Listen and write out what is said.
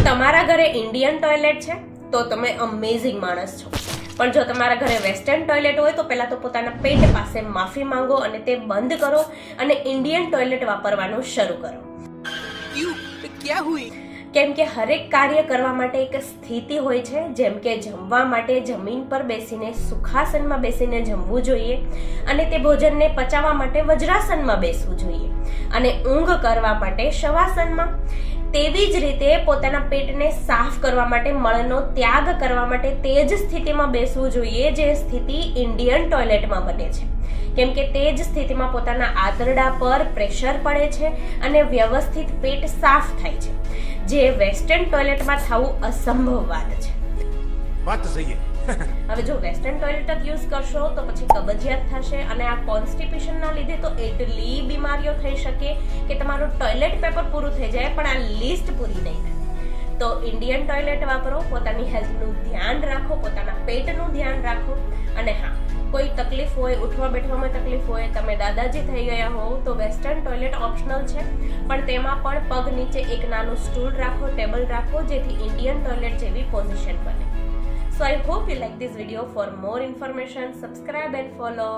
તમારા ઘરે Indian toilet છે તો તમે અમેઝિંગ માણસ છો, પણ જો તમારા ઘરે વેસ્ટર્ન ટોયલેટ હોય તો પહેલા તો પોતાના પેટ પાસે માફી માંગો અને તે બંધ કરો અને ઇન્ડિયન ટોયલેટ વાપરવાનું શરૂ કરો. કેમ કે હરેક કાર્ય કરવા માટે એક સ્થિતિ હોય છે, જેમ કે જમવા માટે જમીન પર બેસીને સુખાસનમાં બેસીને જમવું જોઈએ અને તે ભોજનને પચાવવા માટે વજ્રાસનમાં બેસવું જોઈએ અને ઊંઘ કરવા માટે શવાસનમાં. તેવી જ રીતે પોતાના પેટને સાફ કરવા માટે મળનો ત્યાગ કરવા માટે તે જ સ્થિતિમાં બેસવું જોઈએ જે સ્થિતિ ઇન્ડિયન ટોયલેટમાં બને છે, કેમ કે તે જ સ્થિતિમાં પોતાના આંતરડા પર પ્રેશર પડે છે અને વ્યવસ્થિત પેટ સાફ થાય છે, જે વેસ્ટર્ન ટોયલેટમાં થવું અસંભવ વાત છે. વાત તો સહી છે. હવે જો વેસ્ટર્ન ટોયલેટ જ યુઝ કરશો તો પછી કબજિયાત થશે અને આ કોન્સ્ટિપેશનના લીધે તો એટલી બીમારીઓ થઈ શકે કે તમારું ટોયલેટ પેપર પૂરું થઈ જાય પણ આ લિસ્ટ પૂરી નહીં થાય. તો ઇન્ડિયન ટોયલેટ વાપરો, પોતાની હેલ્થનું ધ્યાન રાખો, પોતાના પેટનું ધ્યાન રાખો અને હા, કોઈ તકલીફ હોય, ઉઠવા બેઠવામાં તકલીફ હોય, તમે દાદાજી થઈ ગયા હોવ તો વેસ્ટર્ન ટોયલેટ ઓપ્શનલ છે, પણ તેમાં પણ પગ નીચે એક નાનું સ્ટૂલ રાખો, ટેબલ રાખો, જેથી ઇન્ડિયન ટોયલેટ જેવી પોઝિશન બને. So I hope you like this video. For more information, subscribe and follow.